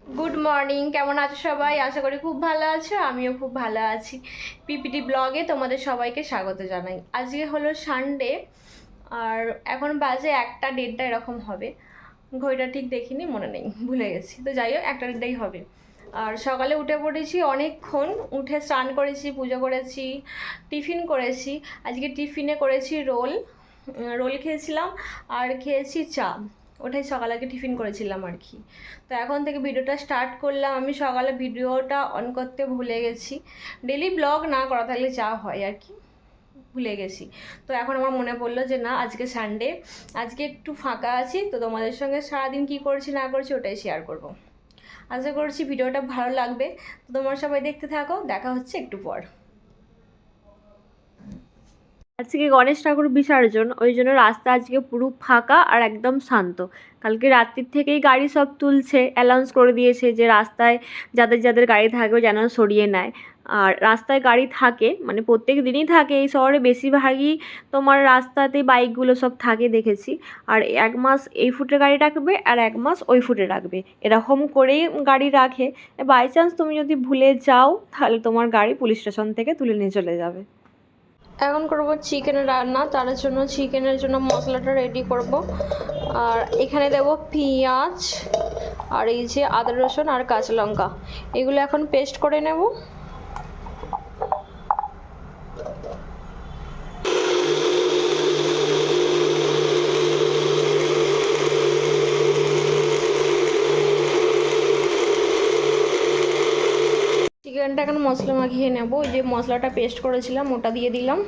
Good morning, কেমন আছো সবাই? আশা করি খুব ভালো আছো, আমিও খুব ভালো আছি। পিপিটি ব্লগে তোমাদের সবাইকে স্বাগত জানাই। আজকে হলো সানডে, আর এখন বাজে 1টা 1:30 এরকম হবে। ঘড়িটা ঠিক দেখিনি, মনে নেই, ভুলে গেছি। তো যাই হোক, 1টা 1:30 হবে। আর সকালে উঠে পড়েছি অনেকক্ষণ, উঠে স্নান করেছি, পুজো করেছি, টিফিন করেছি। আজকে টিফিনে করেছি রোল রোল খেয়েছিলাম, আর খেয়েছি চা। ওটাই সকালে আগে টিফিন করেছিলাম আর কি। তো এখন থেকে ভিডিওটা স্টার্ট করলাম। আমি সকালে ভিডিওটা অন করতে ভুলে গেছি। ডেলি ব্লগ না করা থাকলে যা হয় আর কি, ভুলে গেছি। তো এখন আমার মনে পড়লো যে না, আজকে সানডে, আজকে একটু ফাঁকা আছি, তো তোমাদের সঙ্গে সারাদিন কী করছি না করছি ওটাই শেয়ার করব। আশা করছি ভিডিওটা ভালো লাগবে। তো তোমরা সবাই দেখতে থাকো, দেখা হচ্ছে একটু পর। আজকে গণেশ ঠাকুর বিসর্জন, ওই জন্য রাস্তা আজকে পুরো ফাঁকা আর একদম শান্ত। কালকে রাত্রির থেকেই গাড়ি সব তুলছে, অ্যানাউন্স করে দিয়েছে যে রাস্তায় যাদের যাদের গাড়ি থাকবে যেন সরিয়ে নেয়। আর রাস্তায় গাড়ি থাকে, মানে প্রত্যেক দিনই থাকে এই শহরে, বেশিরভাগই তোমার রাস্তাতে বাইকগুলো সব থাকে দেখেছি। আর 1 মাস এই ফুটে গাড়ি রাখবে আর 1 মাস ওই ফুটে রাখবে, এরকম করেই গাড়ি রাখে। বাই চান্স তুমি যদি ভুলে যাও, তাহলে তোমার গাড়ি পুলিশ স্টেশন থেকে তুলে নিয়ে চলে যাবে। এখন করব চিকেন রান্না, তার জন্য চিকেনের জন্য মশলাটা রেডি করব। আর এখানে দেব পেঁয়াজ, আর এই যে আদা রসুন আর কাঁচা লঙ্কা, এগুলো এখন পেস্ট করে নেব। চিকেনটা এখন মশলা মাখিয়ে নেব। ওই যে মশলাটা পেস্ট করেছিলাম ওটা দিয়ে দিলাম।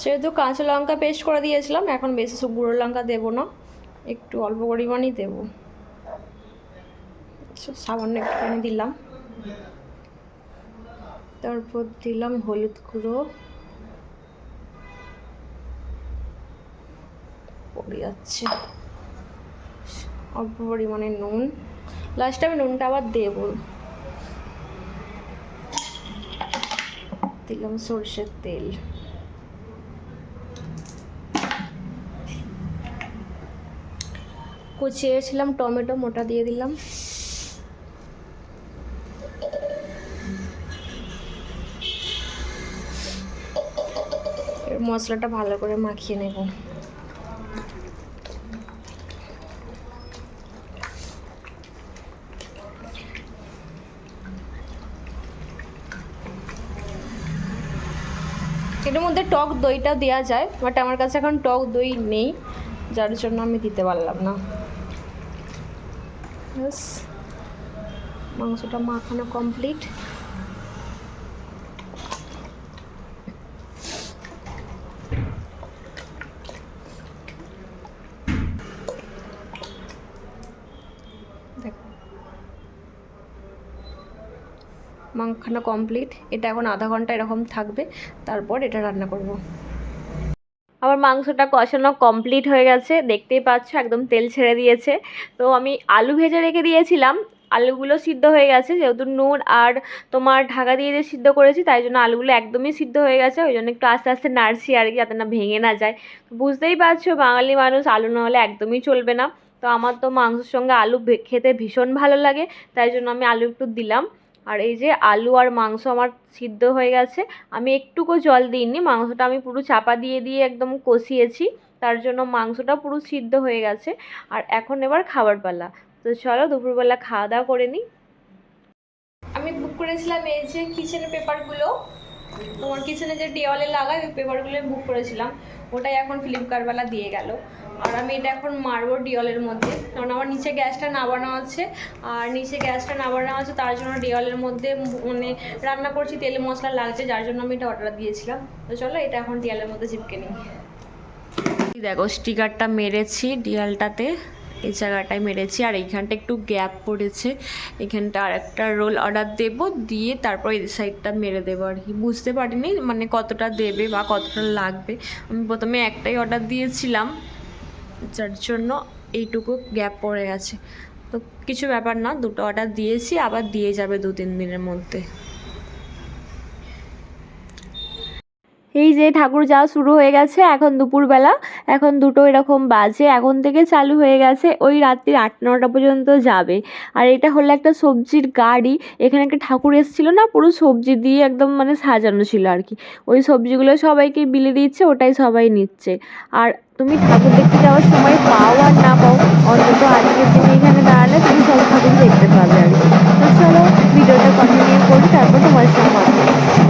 সেহেতু কাঁচা লঙ্কা পেস্ট করে দিয়েছিলাম, এখন বেশি গুঁড়ো লঙ্কা দেবো না, একটু অল্প পরিমাণই দেবো। সামান্য একটুখানি দিলাম। তারপর দিলাম হলুদ গুঁড়ো, পড়ে যাচ্ছে, অল্প পরিমাণে নুন, লাস্টে আমি নুনটা আবার দেবো। দিলাম সরষের তেল, কুচিয়েছিলাম টমেটো, মোটা দিয়ে দিলাম। মশলাটা ভালো করে মাখিয়ে নেব। এর মধ্যে টক দইটা দেওয়া যায়, বাট আমার কাছে এখন টক দই নেই, যার জন্য আমি দিতে পারলাম না। ব্যাস, মাংসটা মাখানো কমপ্লিট। দেখো, মাখানো কমপ্লিট। এটা এখন আধা ঘন্টা এরকম থাকবে, তারপর এটা রান্না করব। আমার মাংসটা কষানো কমপ্লিট হয়ে গেছে, দেখতেই পাচ্ছ একদম তেল ছেড়ে দিয়েছে। তো আমি আলু ভেজে রেখে দিয়েছিলাম, আলুগুলো সিদ্ধ হয়ে গেছে, যেহেতু নুন আর তোমার ঢাকা দিয়ে যে সিদ্ধ করেছি, তাই জন্য আলুগুলো একদমই সিদ্ধ হয়ে গেছে। ওই জন্য একটু আস্তে আস্তে নাড়ছি আর কি, যাতে না ভেঙে না যায়। বুঝতেই পারছো বাঙালি মানুষ, আলু না হলে একদমই চলবে না। তো আমার তো মাংসের সঙ্গে আলু খেতে ভীষণ ভালো লাগে, তাই জন্য আমি আলু একটু দিলাম। আর এই যে আলু আর মাংস আমার সিদ্ধ হয়ে গেছে, আমি একটুকু জল দিইনি, মাংসটা আমি পুরো চাপা দিয়ে দিয়ে একদম কষিয়েছি, তার জন্য মাংসটা পুরো সিদ্ধ হয়ে গেছে। আর এখন এবার খাবার পালা। তো চলো দুপুরবেলা খাওয়া দাওয়া করে নিই। আমি বুক করেছিলাম এই যে কিচেন পেপারগুলো, তোমার কিচেনে যে দেওয়ালে লাগাই ওই পেপারগুলো বুক করেছিলাম, ওটাই এখন ফ্লিপকার্টওয়ালা দিয়ে গেল। আর আমি এটা এখন মারবো ডিওলের মধ্যে, কারণ আমার নিচে গ্যাসটা নামানো আছে। আর নিচে গ্যাসটা নামানো আছে, তার জন্য ডিওলের মধ্যে মানে রান্না করছি, তেল মশলা লাগছে, যার জন্য আমি এটা অর্ডার দিয়েছিলাম। তো চলো এটা এখন ডিওলের মধ্যে চিপকে নিই। দেখো স্টিকারটা মেরেছি ডিয়ালটাতে, এই জায়গাটায় মেরেছি, আর এইখানটা একটু গ্যাপ পড়েছে, এখানটা আর একটা রোল অর্ডার দেব, দিয়ে তারপর এই সাইডটা মেরে দেবো আর কি। বুঝতে পারিনি মানে কতটা দেবে বা কতটা লাগবে, আমি প্রথমে একটাই অর্ডার দিয়েছিলাম, যার জন্য এইটুকু গ্যাপ পড়ে গেছে। তো কিছু ব্যাপার না, দুটো অর্ডার দিয়েছি, আবার দিয়ে যাবে 2-3 দিনের মধ্যে। এই যে ঠাকুর যাওয়া শুরু হয়ে গেছে, এখন দুপুরবেলা, এখন 2টো এরকম বাজে, এখন থেকে চালু হয়ে গেছে, ওই রাত্রি 8-9টা পর্যন্ত যাবে। আর এটা হলো একটা সবজির গাড়ি, এখানে একটা ঠাকুর এসেছিলো না, পুরো সবজি দিয়ে একদম মানে সাজানো ছিল আর কি, ওই সবজিগুলো সবাইকে বিলি দিচ্ছে, ওটাই সবাই নিচ্ছে। আর তুমি ঠাকুর দেখতে যাওয়ার সময় পাও আর না পাও, অন্তত আজকের দিনে এখানে দাঁড়ালে তুমি সব ঠাকুর দেখতে পাবে আর কি। তো চলো ভিডিওটা কন্টিনিউ করি, তারপর তোমার সঙ্গে কথা বলছি।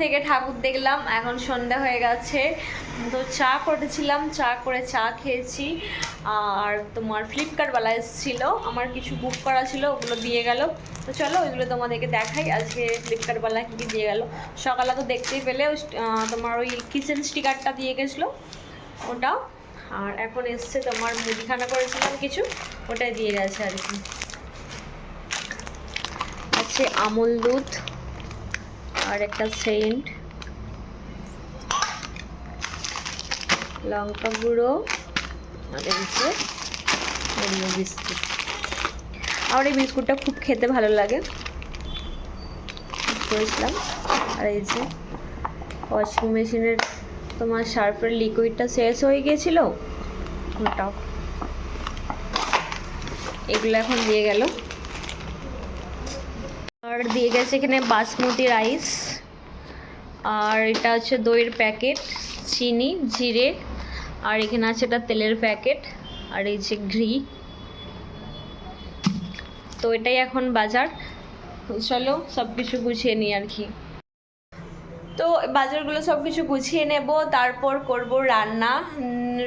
থেকে ঠাকুর দেখলাম, এখন সন্ধ্যা হয়ে গেছে। তো চা করেছিলাম, চা করে চা খেয়েছি। আর তোমার ফ্লিপকার্টওয়ালা এসেছিলো, আমার কিছু বুক করা ছিল, ওগুলো দিয়ে গেল। তো চলো ওইগুলো তোমাদেরকে দেখাই আজকে ফ্লিপকার্টওয়ালা কী কী দিয়ে গেল। সকালে তো দেখতেই পেলে তোমার ওই কিচেন স্টিকারটা দিয়ে গেছিলো, ওটা। আর এখন এসছে তোমার মুদিখানা করেছিলাম কিছু, ওটাই দিয়ে গেছে আর কি। আছে আমুল দুধ আর একটা সেন্ট, লঙ্কা গুঁড়ো আর হচ্ছে ওরিও বিস্কুট। আমার এই বিস্কুটটা খুব খেতে ভালো লাগে, করেছিলাম। আর এই যে ওয়াশিং মেশিনের তোমার সার্ফের লিকুইডটা শেষ হয়ে গিয়েছিলো, ওটাও। এগুলো এখন দিয়ে গেল। আর দিয়ে গেছে এখানে বাসমতি রাইস, আর এটা হচ্ছে দইয়ের প্যাকেট, চিনি, জিরে, আর এখানে আছে এটা তেলের প্যাকেট, আর এই যে ঘি। তো এটাই এখন বাজার। চলো সব কিছু গুছিয়ে নিই আর কি। তো বাজারগুলো সব কিছু গুছিয়ে নেব, তারপর করব রান্না।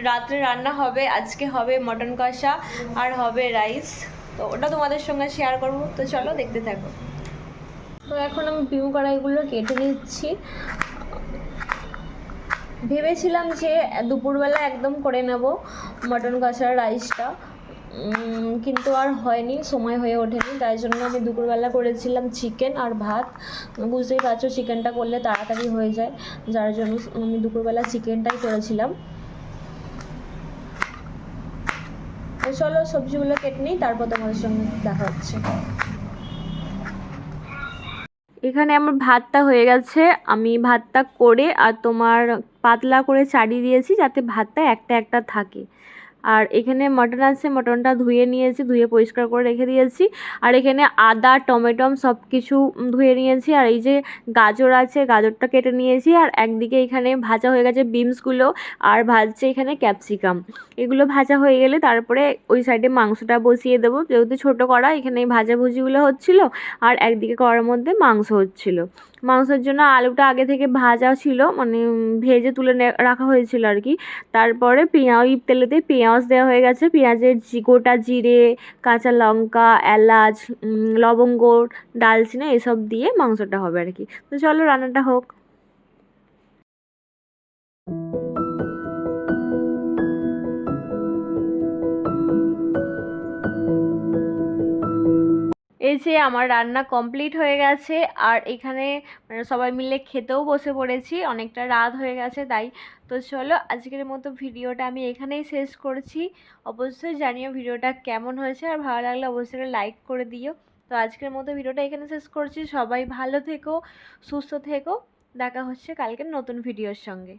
রাত্রে রান্না হবে, আজকে হবে মটন কষা আর হবে রাইস। তো ওটা তোমাদের সঙ্গে শেয়ার করব, তো চলো দেখতে থাকো। তো এখন আমি পিউ কড়াইগুলো কেটে নিচ্ছি। ভেবেছিলাম যে দুপুরবেলা একদম করে নেব মটন কষার রাইসটা, কিন্তু আর হয়নি, সময় হয়ে ওঠেনি। তাই জন্য আমি দুপুরবেলা করেছিলাম চিকেন আর ভাত। বুঝতেই পারছো চিকেনটা করলে তাড়াতাড়ি হয়ে যায়, যার জন্য আমি দুপুরবেলা চিকেনটাই করেছিলাম। তো চলো সবজিগুলো কেটে নিই, তারপর তোমাদের সঙ্গে দেখা হচ্ছে। এখানে আমার ভাতটা হয়ে গেছে, আমি ভাতটা করে আর তোমার পাতলা করে চাড়িয়ে দিয়েছি যাতে ভাতটা একটা একটা থাকে। আর এখানে মটন আছে, মটনটা ধুয়ে নিয়েছি, ধুয়ে পরিষ্কার করে রেখে দিয়েছি। আর এখানে আদা টমেটম সব কিছু ধুয়ে নিয়েছি। আর এই যে গাজর আছে, গাজরটা কেটে নিয়েছি। আর একদিকে এখানে ভাজা হয়ে গেছে বিনসগুলো, আর ভাজছে এখানে ক্যাপসিকাম। এগুলো ভাজা হয়ে গেলে তারপরে ওই সাইডে মাংসটা বসিয়ে দেবো, যেহেতু ছোটো কড়া, এখানে ভাজাভুজিগুলো হচ্ছিলো আর একদিকে কড়ার মধ্যে মাংস হচ্ছিলো। মাংসের জন্য আলুটা আগে থেকে ভাজা ছিল, মানে ভেজে তুলে রাখা হয়েছিল আর কি। তারপরে ওই তেলেতে পেঁয়াজ দেওয়া হয়ে গেছে, পেঁয়াজের গোটা জিরে, কাঁচা লঙ্কা, এলাচ, লবঙ্গ, দালচিনি এসব দিয়ে মাংসটা হবে আর কি। তো চলো রান্নাটা হোক। এই যে আমার রান্না কমপ্লিট হয়ে গেছে, আর এখানে মানে সবাই মিলে খেতেও বসে পড়েছি, অনেকটা রাত হয়ে গেছে তাই। তো চলো আজকের মতো ভিডিওটা আমি এখানেই শেষ করছি। অবশ্যই জানিও ভিডিওটা কেমন হয়েছে, আর ভালো লাগলে অবশ্যই লাইক করে দিও। তো আজকের মতো ভিডিওটা এখানে শেষ করছি। সবাই ভালো থেকো, সুস্থ থেকো, দেখা হচ্ছে কালকের নতুন ভিডিওর সঙ্গে।